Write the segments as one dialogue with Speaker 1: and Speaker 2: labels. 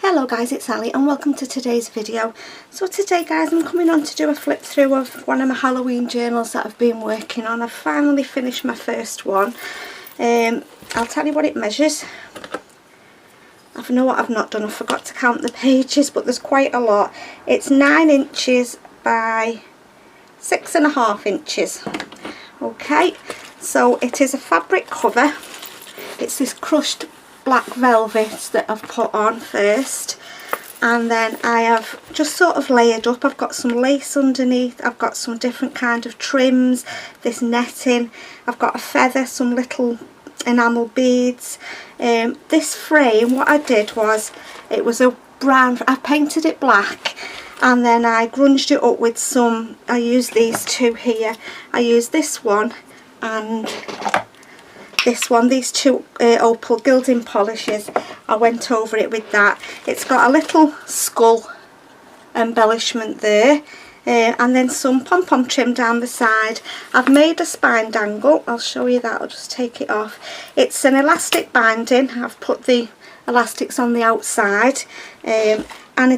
Speaker 1: Hello guys, it's Ali and welcome to today's video. So today guys, I'm coming on to do a flip through of one of my Halloween journals that I've been working on. I've finally finished my first one. I'll tell you what it measures. I know what I've not done, I forgot to count the pages, but there's quite a lot. It's 9 inches by 6.5 inches. Okay, so it is a fabric cover. It's this crushed black velvet that I've put on first, and then I have just sort of layered up. I've got some lace underneath, I've got some different kind of trims, this netting, I've got a feather, some little enamel beads. This frame, what I did was, it was a brown, I painted it black and then I grunged it up with some, I used these two here, I used this one and this one, these two opal gilding polishes. I went over it with that. It's got a little skull embellishment there, and then some pom-pom trim down the side. I've made a spine dangle, I'll show you that, I'll just take it off. It's an elastic binding, I've put the elastics on the outside, and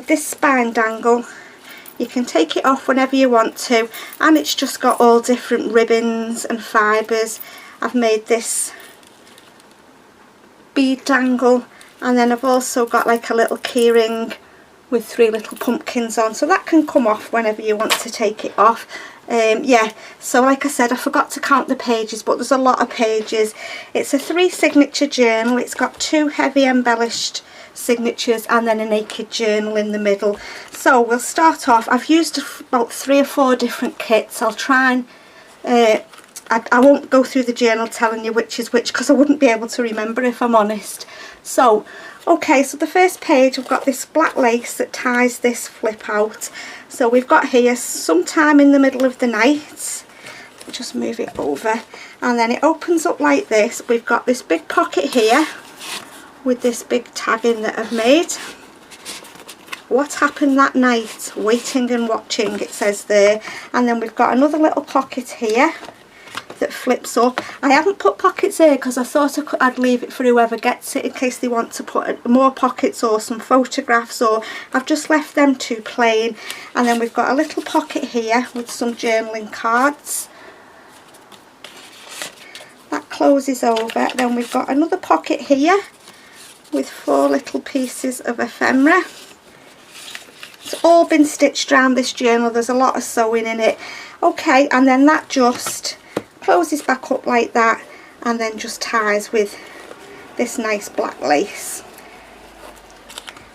Speaker 1: this spine dangle, you can take it off whenever you want to, and it's just got all different ribbons and fibres. I've made this bead dangle, and then I've also got like a little keyring with 3 little pumpkins on, so that can come off whenever you want to take it off. Yeah, so like I said, I forgot to count the pages, but there's a lot of pages. It's a 3 signature journal. It's got 2 heavy embellished signatures and then a naked journal in the middle. So we'll start off. I've used about 3 or 4 different kits. I'll try and I won't go through the journal telling you which is which, because I wouldn't be able to remember if I'm honest. So, okay, so the first page, we've got this black lace that ties this flip out. So we've got here, sometime in the middle of the night, just move it over, and then it opens up like this. We've got this big pocket here with this big tag in that I've made. What happened that night, waiting and watching, it says there. And then we've got another little pocket here that flips up. I haven't put pockets here because I thought I'd leave it for whoever gets it in case they want to put more pockets or some photographs, or I've just left them 2 plain. And then we've got a little pocket here with some journaling cards. That closes over. Then we've got another pocket here with 4 little pieces of ephemera. It's all been stitched around this journal, there's a lot of sewing in it. Okay, and then that just closes back up like that and then just ties with this nice black lace.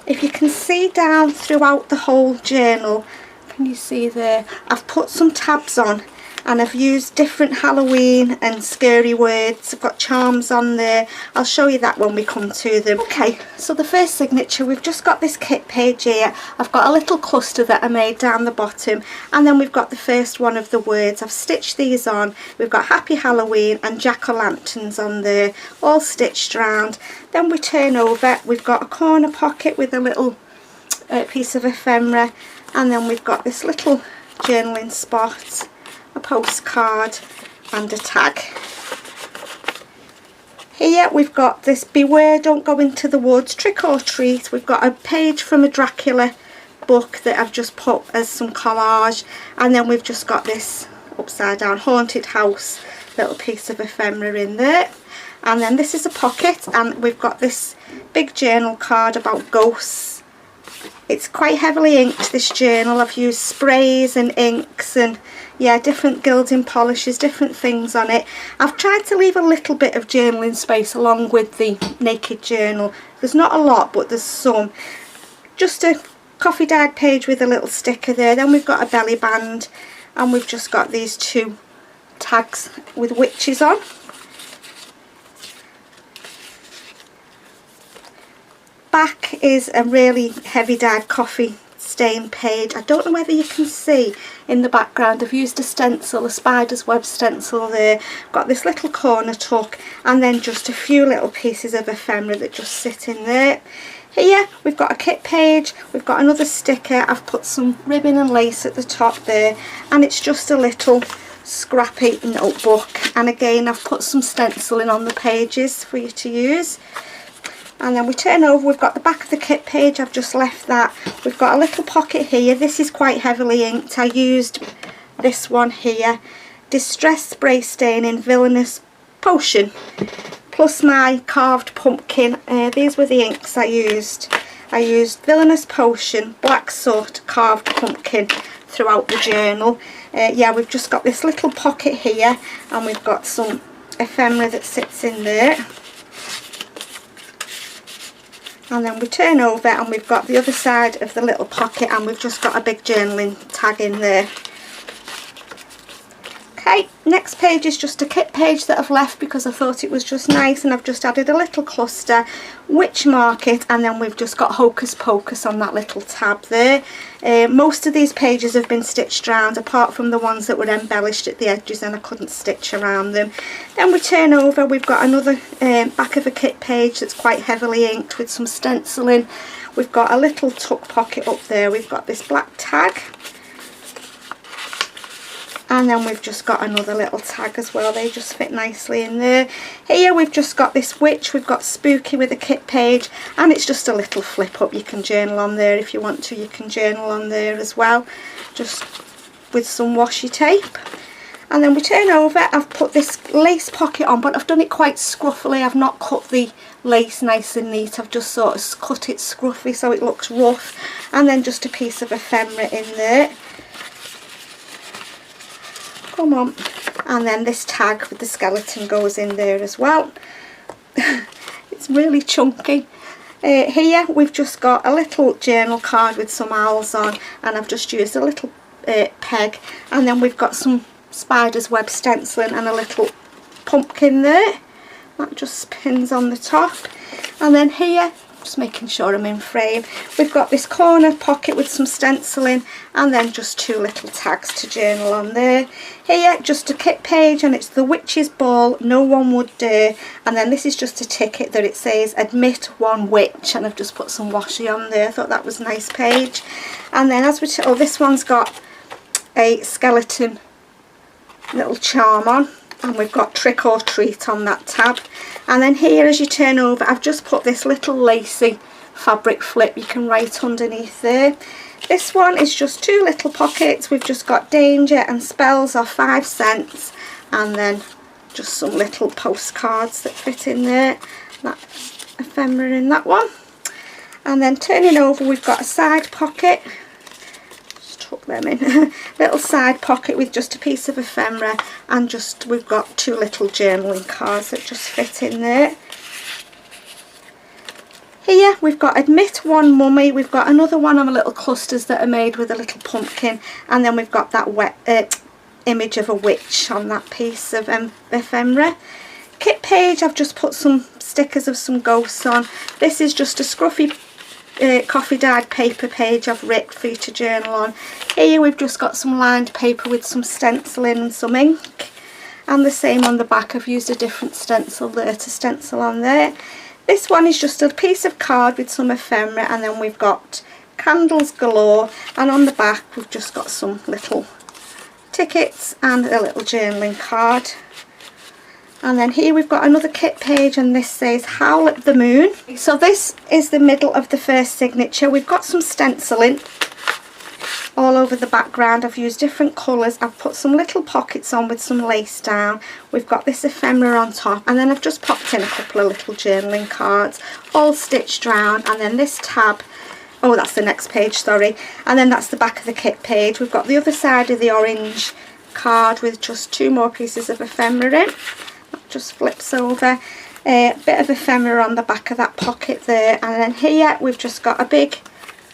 Speaker 1: If you can see down throughout the whole journal, can you see there, I've put some tabs on and I've used different Halloween and scary words. I've got charms on there. I'll show you that when we come to them. Okay, so the first signature, we've just got this kit page here. I've got a little cluster that I made down the bottom, and then we've got the first one of the words. I've stitched these on. We've got Happy Halloween and jack-o'-lanterns on there, all stitched round. Then we turn over, we've got a corner pocket with a little piece of ephemera, and then we've got this little journaling spot, a postcard and a tag. Here we've got this Beware Don't Go Into the Woods, Trick or Treat. We've got a page from a Dracula book that I've just put as some collage, and then we've just got this upside down haunted house little piece of ephemera in there. And then this is a pocket, and we've got this big journal card about ghosts. It's quite heavily inked, this journal. I've used sprays and inks and yeah, different gilding polishes, different things on it. I've tried to leave a little bit of journaling space along with the naked journal. There's not a lot, but there's some. Just a coffee dyed page with a little sticker there. Then we've got a belly band, and we've just got these 2 tags with witches on. Back is a really heavy dyed coffee stain page. I don't know whether you can see in the background, I've used a stencil, a spider's web stencil there. Got this little corner tuck, and then just a few little pieces of ephemera that just sit in there. Here we've got a kit page, we've got another sticker. I've put some ribbon and lace at the top there, and it's just a little scrappy notebook, and again I've put some stenciling on the pages for you to use. And then we turn over, we've got the back of the kit page, I've just left that. We've got a little pocket here. This is quite heavily inked. I used this one here, Distress Spray Staining Villainous Potion, plus my carved pumpkin. These were the inks I used. I used Villainous Potion, Black Soot, carved pumpkin throughout the journal. Yeah, we've just got this little pocket here, and we've got some ephemera that sits in there. And then we turn over and we've got the other side of the little pocket, and we've just got a big journaling tag in there. Okay, next page is just a kit page that I've left because I thought it was just nice, and I've just added a little cluster, Witch Market, and then we've just got Hocus Pocus on that little tab there. Most of these pages have been stitched around, apart from the ones that were embellished at the edges and I couldn't stitch around them. Then we turn over, we've got another back of a kit page that's quite heavily inked with some stenciling. We've got a little tuck pocket up there, we've got this black tag. And then we've just got another little tag as well, they just fit nicely in there. Here we've just got this witch, we've got Spooky with a kit page, and it's just a little flip up. You can journal on there if you want to, you can journal on there as well, just with some washi tape. And then we turn over, I've put this lace pocket on, but I've done it quite scruffily. I've not cut the lace nice and neat, I've just sort of cut it scruffy so it looks rough. And then just a piece of ephemera in there. Come on. And then this tag with the skeleton goes in there as well. It's really chunky. Here we've just got a little journal card with some owls on, and I've just used a little peg, and then we've got some spider's web stenciling and a little pumpkin there that just pins on the top. And then here, just making sure I'm in frame, we've got this corner pocket with some stenciling, and then just two little tags to journal on there. Here just a kit page, and it's the Witch's Ball, No One Would Dare, and then this is just a ticket that it says admit one witch, and I've just put some washi on there. I thought that was a nice page. And then as we oh, this one's got a skeleton little charm on, and we've got Trick or Treat on that tab. And then here as you turn over, I've just put this little lacy fabric flip you can write underneath there. This one is just two little pockets. We've just got Danger and Spells are 5 cents, and then just some little postcards that fit in there. That's ephemera in that one. And then turning over, we've got a side pocket. Tuck them in. Little side pocket with just a piece of ephemera, and just we've got two little journaling cards that just fit in there. Here we've got Admit One Mummy, we've got another one of the little clusters that are made with a little pumpkin, and then we've got that image of a witch on that piece of ephemera. Kit page, I've just put some stickers of some ghosts on. This is just a scruffy coffee dyed paper page I've ripped for you to journal on. Here we've just got some lined paper with some stenciling and some ink, and the same on the back. I've used a different stencil there to stencil on there. This one is just a piece of card with some ephemera, and then we've got candles galore, and on the back we've just got some little tickets and a little journaling card. And then here we've got another kit page, and this says Howl at the Moon. So this is the middle of the first signature. We've got some stenciling all over the background. I've used different colours. I've put some little pockets on with some lace down. We've got this ephemera on top, and then I've just popped in a couple of little journaling cards all stitched round. And then this tab, oh that's the next page, sorry, and then that's the back of the kit page. We've got the other side of the orange card with just two more pieces of ephemera in. That just flips over. A bit of ephemera on the back of that pocket there, and then here we've just got a big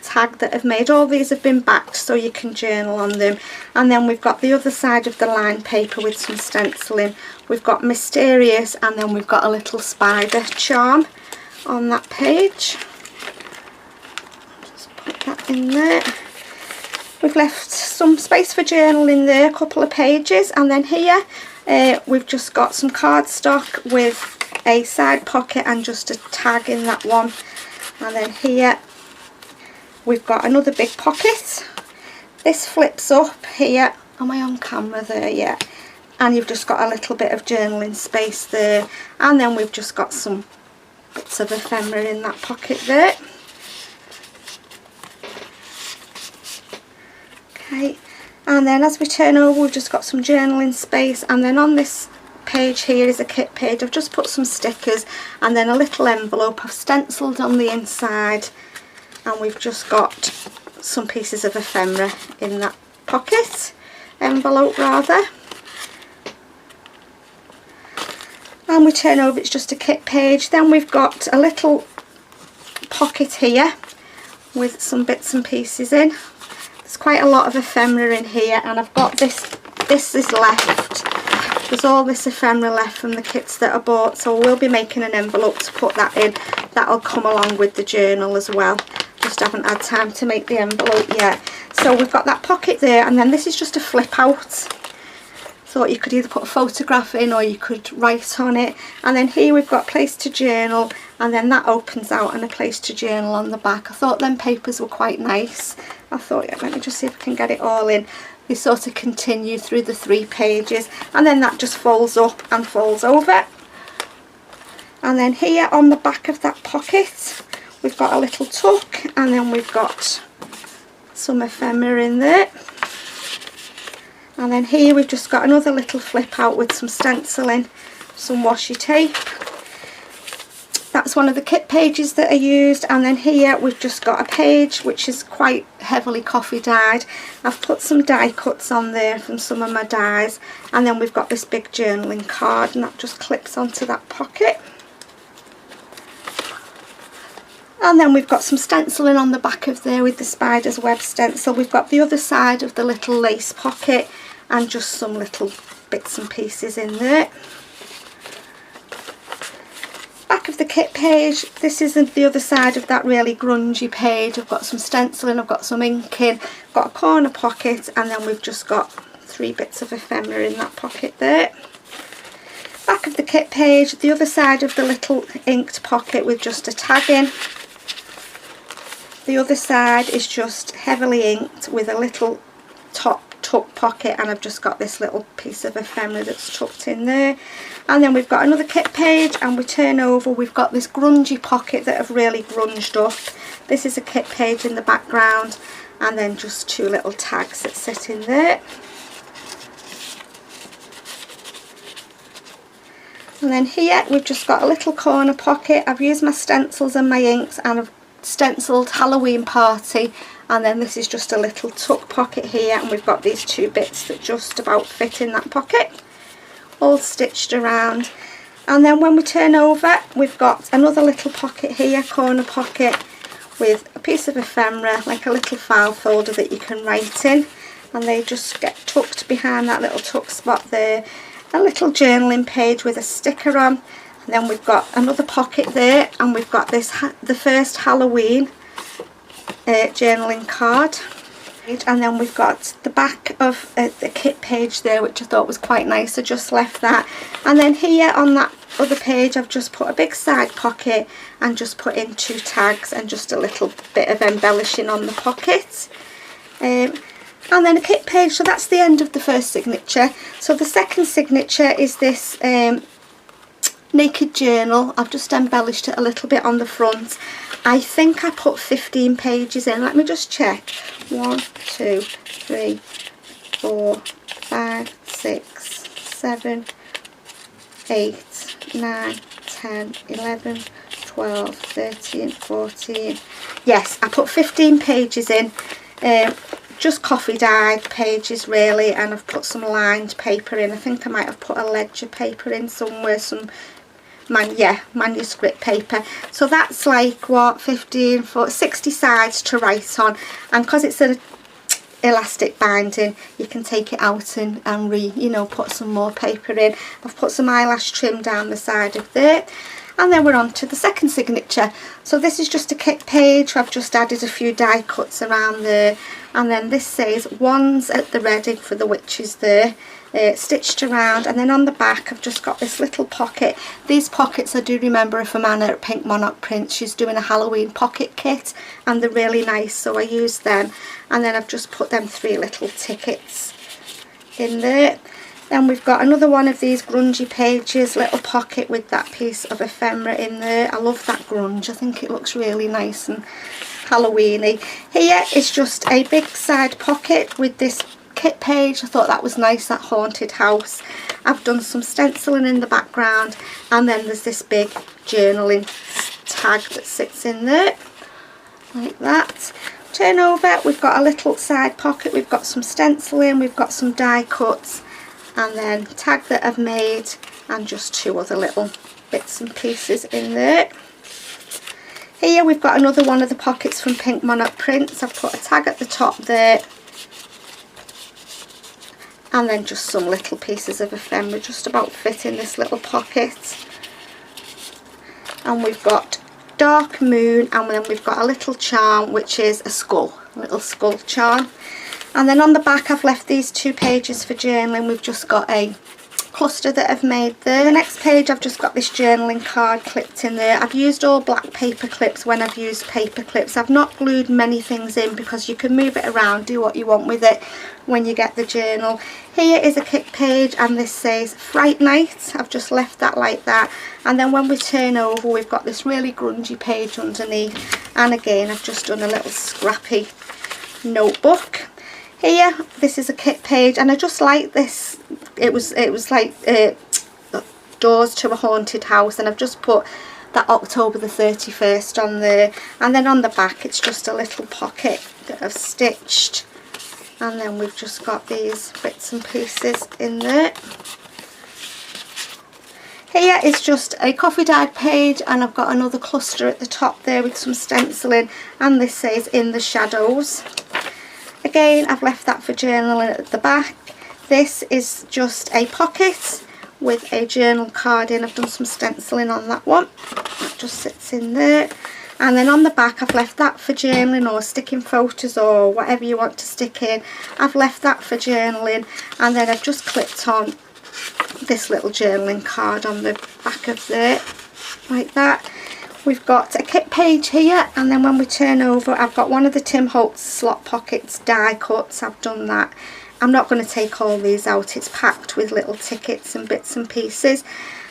Speaker 1: tag that I've made. All these have been backed so you can journal on them. And then we've got the other side of the lined paper with some stenciling. We've got Mysterious, and then we've got a little spider charm on that page. Just put that in there. We've left some space for journaling there, a couple of pages, and then here we've just got some cardstock with a side pocket and just a tag in that one. And then here we've got another big pocket. This flips up here. Am I on camera there? Yeah. And you've just got a little bit of journaling space there. And then we've just got some bits of ephemera in that pocket there. Okay, and then as we turn over, we've just got some journaling space, and then on this page here is a kit page. I've just put some stickers and then a little envelope I've stenciled on the inside, and we've just got some pieces of ephemera in that pocket, envelope rather. And we turn over, it's just a kit page. Then we've got a little pocket here with some bits and pieces in. There's quite a lot of ephemera in here, and I've got this is left. There's all this ephemera left from the kits that I bought, so we'll be making an envelope to put that in. That'll come along with the journal as well. Just haven't had time to make the envelope yet. So we've got that pocket there, and then this is just a flip out. Thought you could either put a photograph in or you could write on it. And then here we've got place to journal, and then that opens out and a place to journal on the back. I thought them papers were quite nice. I thought, yeah, let me just see if I can get it all in. They sort of continue through the 3 pages, and then that just folds up and folds over. And then here on the back of that pocket we've got a little tuck, and then we've got some ephemera in there. And then here we've just got another little flip out with some stenciling, some washi tape. That's one of the kit pages that I used. And then here we've just got a page which is quite heavily coffee dyed. I've put some die cuts on there from some of my dies, and then we've got this big journaling card, and that just clips onto that pocket. And then we've got some stenciling on the back of there with the spider's web stencil. We've got the other side of the little lace pocket and just some little bits and pieces in there. Back of the kit page, this is the other side of that really grungy page. I've got some stenciling, I've got some ink in, got a corner pocket, and then we've just got 3 bits of ephemera in that pocket there. Back of the kit page, the other side of the little inked pocket with just a tag in. The other side is just heavily inked with a little top tuck pocket, and I've just got this little piece of ephemera that's tucked in there. And then we've got another kit page, and we turn over, we've got this grungy pocket that I've really grunged up. This is a kit page in the background, and then just 2 little tags that sit in there. And then here we've just got a little corner pocket. I've used my stencils and my inks, and I've stenciled Halloween party, and then this is just a little tuck pocket here, and we've got these 2 bits that just about fit in that pocket, all stitched around. And then when we turn over, we've got another little pocket here, corner pocket, with a piece of ephemera, like a little file folder that you can write in, and they just get tucked behind that little tuck spot there. A little journaling page with a sticker on, and then we've got another pocket there, and we've got this the first Halloween journaling card. And then we've got the back of the kit page there, which I thought was quite nice. I just left that. And then here on that other page I've just put a big side pocket and just put in 2 tags and just a little bit of embellishing on the pocket. And then a kit page. So that's the end of the first signature. So the second signature is this naked journal. I've just embellished it a little bit on the front. I think I put 15 pages in. Let me just check. 1, 2, 3, 4, 5, 6, 7, 8, 9, 10, 11, 12, 13, 14. Yes, I put 15 pages in. Just coffee dyed pages really, and I've put some lined paper in. I think I might have put a ledger paper in somewhere, some manuscript paper. So that's like what, 15 for 60 sides to write on, and because it's an elastic binding you can take it out and put some more paper in. I've put some eyelash trim down the side of there. And then we're on to the second signature. So this is just a kit page. I've just added a few die cuts around there, and then this says "Wands at the ready" for the witches there, stitched around. And then on the back I've just got this little pocket. These pockets I do remember from Anna at Pink Monarch Prints. She's doing a Halloween pocket kit, and they're really nice, so I used them. And then I've just put them 3 little tickets in there. Then we've got another one of these grungy pages, little pocket with that piece of ephemera in there. I love that grunge, I think it looks really nice and Halloweeny. Here is just a big side pocket with this kit page. I thought that was nice, that haunted house. I've done some stenciling in the background, and then there's this big journaling tag that sits in there like that. Turn over, we've got a little side pocket, we've got some stenciling, we've got some die cuts, and then tag that I've made, and just 2 other little bits and pieces in there. Here we've got another one of the pockets from Pink Monarch Prints. I've put a tag at the top there, and then just some little pieces of ephemera just about fit in this little pocket. And we've got Dark Moon, and then we've got a little charm which is a skull, a little skull charm. And then on the back I've left these 2 pages for journaling. We've just got a cluster that I've made there. The next page I've just got this journaling card clipped in there. I've used all black paper clips when I've used paper clips. I've not glued many things in because you can move it around, do what you want with it when you get the journal. Here is a kit page, and this says Fright Night. I've just left that like that, and then when we turn over we've got this really grungy page underneath, and again I've just done a little scrappy notebook. Here, this is a kit page, and I just like this. It was like Doors to a Haunted House, and I've just put that October the 31st on there. And then on the back it's just a little pocket that I've stitched, and then we've just got these bits and pieces in there. Here is just a coffee dyed page, and I've got another cluster at the top there with some stenciling, and this says In the Shadows. Again, I've left that for journaling at the back. This is just a pocket with a journal card in. I've done some stenciling on that one. That just sits in there. And then on the back I've left that for journaling or sticking photos or whatever you want to stick in. I've left that for journaling, and then I've just clipped on this little journaling card on the back of there like that. We've got a kit page here, and then when we turn over I've got one of the Tim Holtz slot pockets die cuts. I've done that. I'm not going to take all these out, it's packed with little tickets and bits and pieces.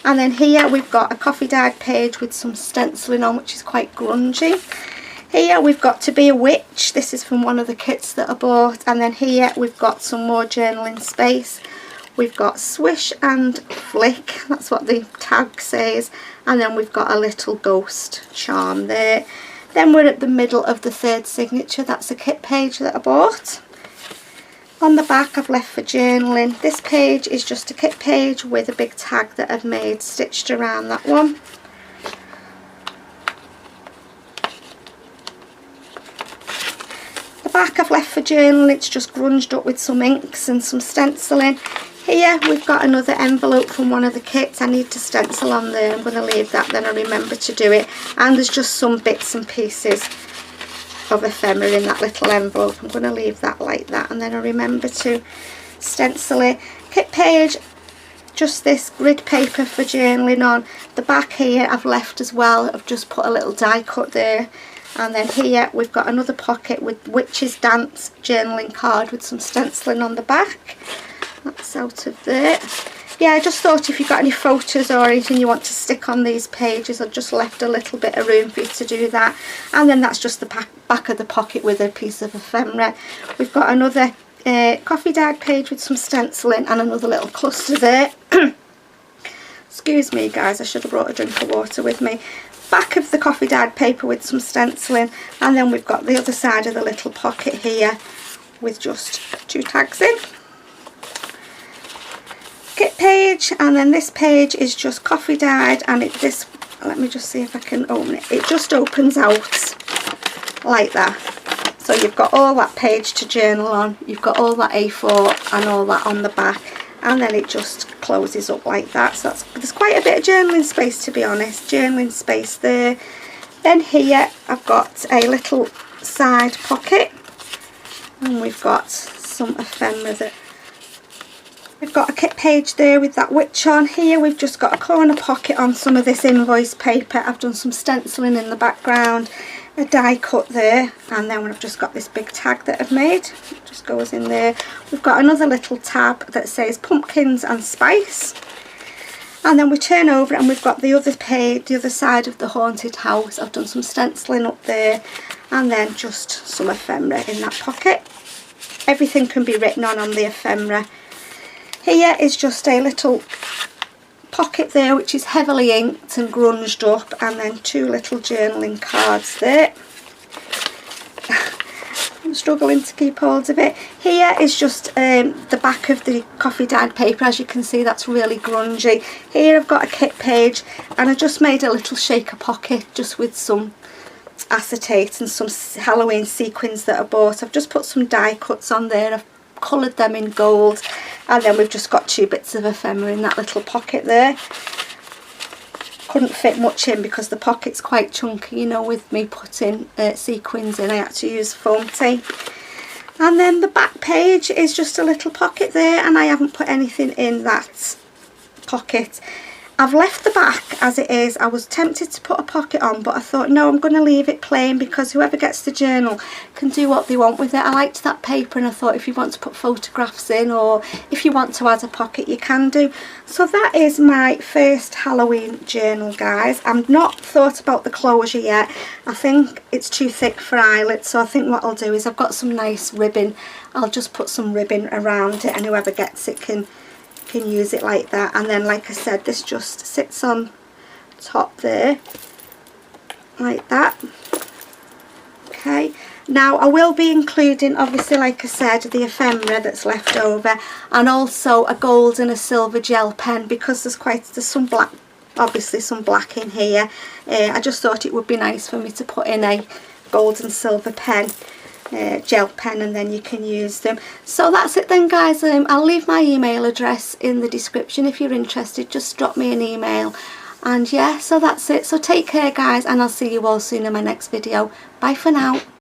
Speaker 1: And then here we've got a coffee dyed page with some stenciling on, which is quite grungy. Here we've got To Be a Witch. This is from one of the kits that I bought. And then here we've got some more journaling space. We've got Swish and Flick, that's what the tag says, and then we've got a little ghost charm there. Then we're at the middle of the 3rd signature. That's a kit page that I bought. On the back I've left for journaling. This page is just a kit page with a big tag that I've made stitched around that one. The back I've left for journaling. It's just grunged up with some inks and some stenciling. Here we've got another envelope from one of the kits. I need to stencil on there. I'm going to leave that, then I remember to do it. And there's just some bits and pieces of ephemera in that little envelope. I'm going to leave that like that, and then I remember to stencil it. Kit page, just this grid paper for journaling on. The back here I've left as well. I've just put a little die cut there. And then here we've got another pocket with Witches Dance journaling card with some stenciling on the back. That's out of there. Yeah, I just thought if you've got any photos or anything you want to stick on these pages, I've just left a little bit of room for you to do that. And then that's just the back of the pocket with a piece of ephemera. We've got another coffee dyed page with some stenciling and another little cluster there. Excuse me guys, I should have brought a drink of water with me. Back of the coffee dyed paper with some stenciling, and then we've got the other side of the little pocket here with just 2 tags in. Kit page, and then this page is just coffee dyed, and let me just see if I can open it. It just opens out like that. So you've got all that page to journal on, you've got all that A4 and all that on the back, and then it just closes up like that. So there's quite a bit of journaling space, to be honest. Journaling space there. Then here I've got a little side pocket, and we've got some ephemera that we've got a kit page there with that witch on. Here we've just got a corner pocket on some of this invoice paper. I've done some stenciling in the background. a die cut there, and then I've just got this big tag that I've made. It just goes in there. We've got another little tab that says pumpkins and spice, and then we turn over and we've got the other page, the other side of the haunted house. I've done some stenciling up there, and then just some ephemera in that pocket. Everything can be written on the ephemera. Here is just a little pocket there which is heavily inked and grunged up, and then 2 little journaling cards there. I'm struggling to keep hold of it. Here is just the back of the coffee dyed paper. As you can see, that's really grungy. Here I've got a kit page, and I just made a little shaker pocket just with some acetate and some Halloween sequins that I bought. I've just put some die cuts on there. I've coloured them in gold, and then we've just got 2 bits of ephemera in that little pocket there. Couldn't fit much in because the pocket's quite chunky, you know, with me putting sequins in. I had to use foam tape. And then the back page is just a little pocket there, and I haven't put anything in that pocket. I've left the back as it is. I was tempted to put a pocket on, but I thought no, I'm going to leave it plain, because whoever gets the journal can do what they want with it. I liked that paper, and I thought if you want to put photographs in, or if you want to add a pocket, you can do. So that is my first Halloween journal, guys. I'm not thought about the closure yet. I think it's too thick for eyelets, so I think what I'll do is I've got some nice ribbon. I'll just put some ribbon around it, and whoever gets it can use it like that. And then, like I said, this just sits on top there like that. Okay, now I will be including, obviously, like I said, the ephemera that's left over, and also a gold and a silver gel pen, because there's some black, obviously some black in here. I just thought it would be nice for me to put in a gold and silver pen, gel pen, and then you can use them. So that's it then, guys. I'll leave my email address in the description. If you're interested, just drop me an email. And yeah, so that's it. So take care, guys, and I'll see you all soon in my next video. Bye for now.